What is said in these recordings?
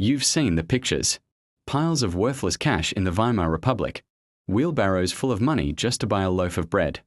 You've seen the pictures. Piles of worthless cash in the Weimar Republic. Wheelbarrows full of money just to buy a loaf of bread.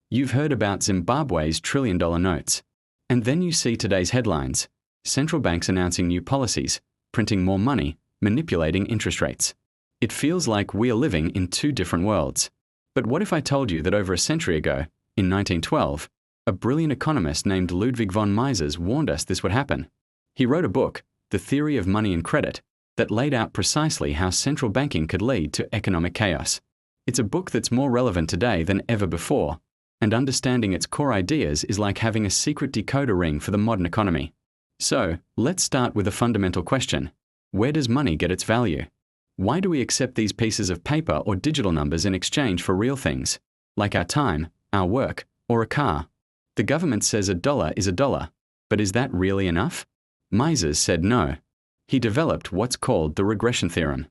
You've heard about Zimbabwe's trillion-dollar notes. And then you see today's headlines. Central banks announcing new policies, printing more money, manipulating interest rates. It feels like we are living in two different worlds. But what if I told you that over a century ago, in 1912, a brilliant economist named Ludwig von Mises warned us this would happen? He wrote a book, The Theory of Money and Credit, that laid out precisely how central banking could lead to economic chaos. It's a book that's more relevant today than ever before, and understanding its core ideas is like having a secret decoder ring for the modern economy. So, let's start with a fundamental question. Where does money get its value? Why do we accept these pieces of paper or digital numbers in exchange for real things, like our time, our work, or a car? The government says a dollar is a dollar, but is that really enough? Mises said no. He developed what's called the regression theorem.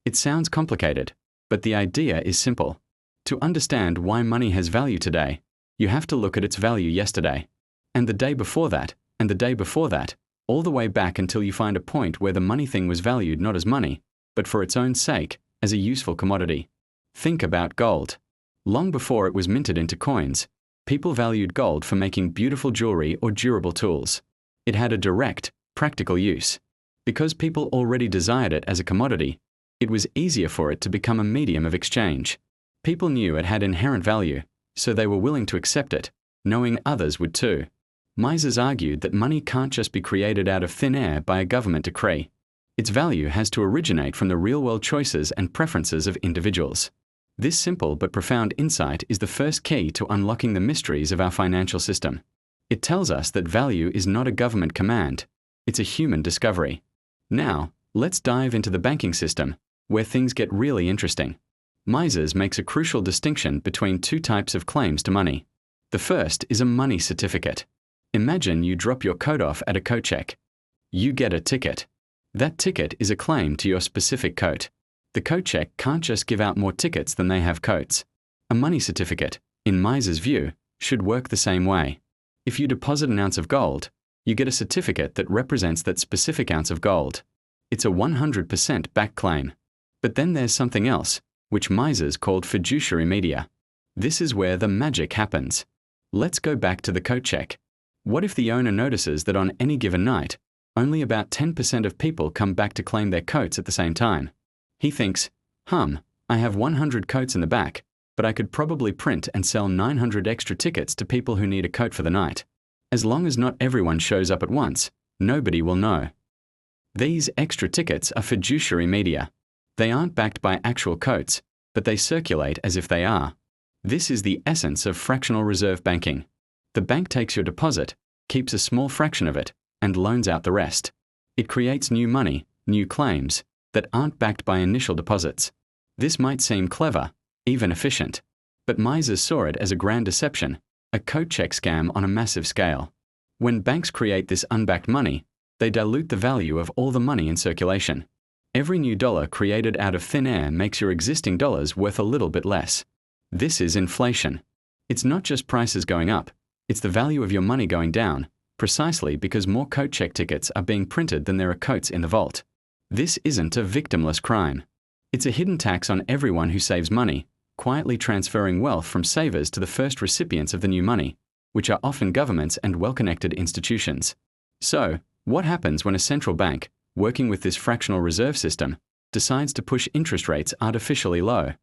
It sounds complicated, but the idea is simple. To understand why money has value today, you have to look at its value yesterday, and the day before that, and the day before that, all the way back until you find a point where the money thing was valued not as money, but for its own sake, as a useful commodity. Think about gold. Long before it was minted into coins, people valued gold for making beautiful jewelry or durable tools. It had a direct, practical use. Because people already desired it as a commodity, it was easier for it to become a medium of exchange. People knew it had inherent value, so they were willing to accept it, knowing others would too. Mises argued that money can't just be created out of thin air by a government decree. Its value has to originate from the real-world choices and preferences of individuals. This simple but profound insight is the first key to unlocking the mysteries of our financial system. It tells us that value is not a government command, it's a human discovery. Now, let's dive into the banking system, where things get really interesting. Mises makes a crucial distinction between two types of claims to money. The first is a money certificate. Imagine you drop your coat off at a coat check. You get a ticket. That ticket is a claim to your specific coat. The coat check can't just give out more tickets than they have coats. A money certificate, in Mises' view, should work the same way. If you deposit an ounce of gold, you get a certificate that represents that specific ounce of gold. It's a 100% back claim. But then there's something else, which Mises called fiduciary media. This is where the magic happens. Let's go back to the coat check. What if the owner notices that on any given night, only about 10% of people come back to claim their coats at the same time? He thinks, I have 100 coats in the back, but I could probably print and sell 900 extra tickets to people who need a coat for the night. As long as not everyone shows up at once, nobody will know. These extra tickets are fiduciary media. They aren't backed by actual coats, but they circulate as if they are. This is the essence of fractional reserve banking. The bank takes your deposit, keeps a small fraction of it, and loans out the rest. It creates new money, new claims, that aren't backed by initial deposits. This might seem clever, even efficient, but Mises saw it as a grand deception, a coat check scam on a massive scale. When banks create this unbacked money, they dilute the value of all the money in circulation. Every new dollar created out of thin air makes your existing dollars worth a little bit less. This is inflation. It's not just prices going up, it's the value of your money going down, precisely because more coat check tickets are being printed than there are coats in the vault. This isn't a victimless crime. It's a hidden tax on everyone who saves money, quietly transferring wealth from savers to the first recipients of the new money, which are often governments and well-connected institutions. So, what happens when a central bank, working with this fractional reserve system, decides to push interest rates artificially low?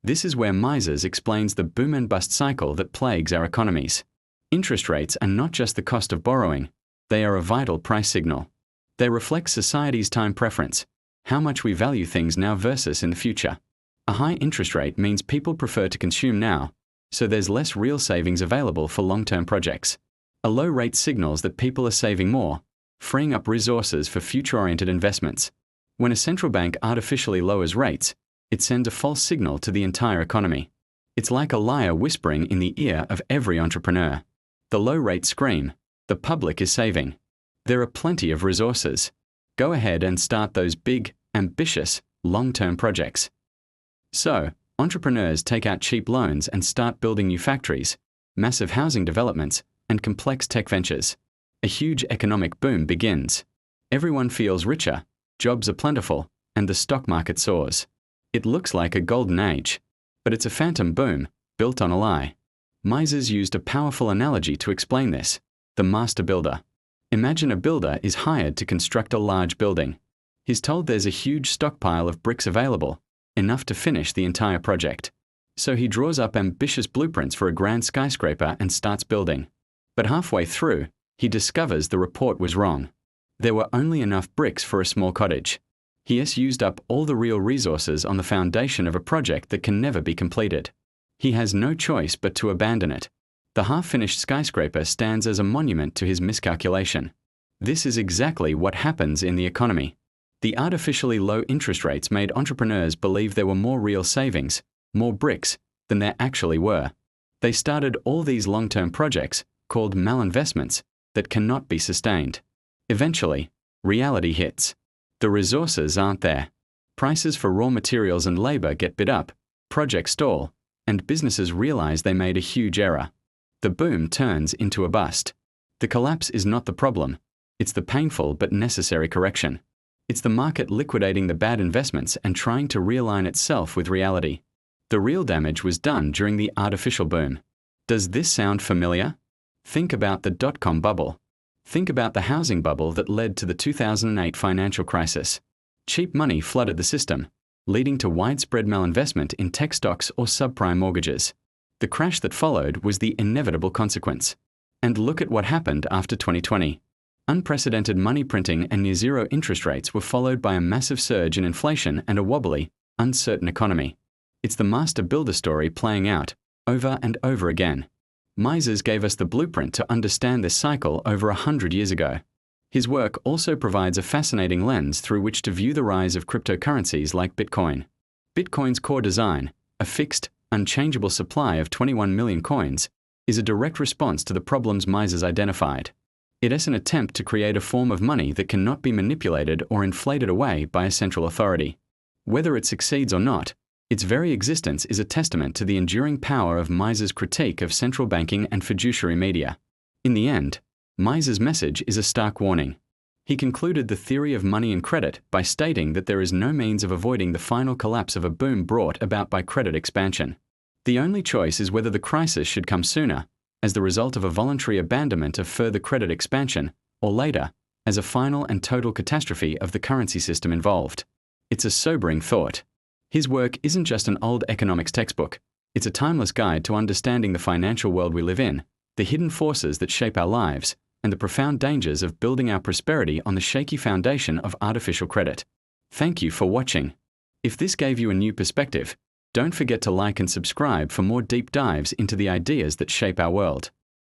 This is where Mises explains the boom and bust cycle that plagues our economies. Interest rates are not just the cost of borrowing, they are a vital price signal. They reflect society's time preference, how much we value things now versus in the future. A high interest rate means people prefer to consume now, so there's less real savings available for long-term projects. A low rate signals that people are saving more, freeing up resources for future-oriented investments. When a central bank artificially lowers rates, it sends a false signal to the entire economy. It's like a liar whispering in the ear of every entrepreneur. The low rates scream, the public is saving. There are plenty of resources. Go ahead and start those big, ambitious, long-term projects. So, entrepreneurs take out cheap loans and start building new factories, massive housing developments, and complex tech ventures. A huge economic boom begins. Everyone feels richer, jobs are plentiful, and the stock market soars. It looks like a golden age, but it's a phantom boom, built on a lie. Mises used a powerful analogy to explain this: the master builder. Imagine a builder is hired to construct a large building. He's told there's a huge stockpile of bricks available, enough to finish the entire project. So he draws up ambitious blueprints for a grand skyscraper and starts building. But halfway through, he discovers the report was wrong. There were only enough bricks for a small cottage. He has used up all the real resources on the foundation of a project that can never be completed. He has no choice but to abandon it. The half-finished skyscraper stands as a monument to his miscalculation. This is exactly what happens in the economy. The artificially low interest rates made entrepreneurs believe there were more real savings, more bricks, than there actually were. They started all these long-term projects, called malinvestments, that cannot be sustained. Eventually, reality hits. The resources aren't there. Prices for raw materials and labor get bid up, projects stall, and businesses realize they made a huge error. The boom turns into a bust. The collapse is not the problem. It's the painful but necessary correction. It's the market liquidating the bad investments and trying to realign itself with reality. The real damage was done during the artificial boom. Does this sound familiar? Think about the dot-com bubble. Think about the housing bubble that led to the 2008 financial crisis. Cheap money flooded the system, leading to widespread malinvestment in tech stocks or subprime mortgages. The crash that followed was the inevitable consequence. And look at what happened after 2020. Unprecedented money printing and near-zero interest rates were followed by a massive surge in inflation and a wobbly, uncertain economy. It's the master builder story playing out, over and over again. Mises gave us the blueprint to understand this cycle over 100 years ago. His work also provides a fascinating lens through which to view the rise of cryptocurrencies like Bitcoin. Bitcoin's core design, a fixed, unchangeable supply of 21 million coins, is a direct response to the problems Mises identified. It is an attempt to create a form of money that cannot be manipulated or inflated away by a central authority. Whether it succeeds or not, its very existence is a testament to the enduring power of Mises' critique of central banking and fiduciary media. In the end, Mises' message is a stark warning. He concluded the theory of money and credit by stating that there is no means of avoiding the final collapse of a boom brought about by credit expansion. The only choice is whether the crisis should come sooner, as the result of a voluntary abandonment of further credit expansion, or later, as a final and total catastrophe of the currency system involved. It's a sobering thought. His work isn't just an old economics textbook. It's a timeless guide to understanding the financial world we live in, the hidden forces that shape our lives, and the profound dangers of building our prosperity on the shaky foundation of artificial credit. Thank you for watching. If this gave you a new perspective, don't forget to like and subscribe for more deep dives into the ideas that shape our world.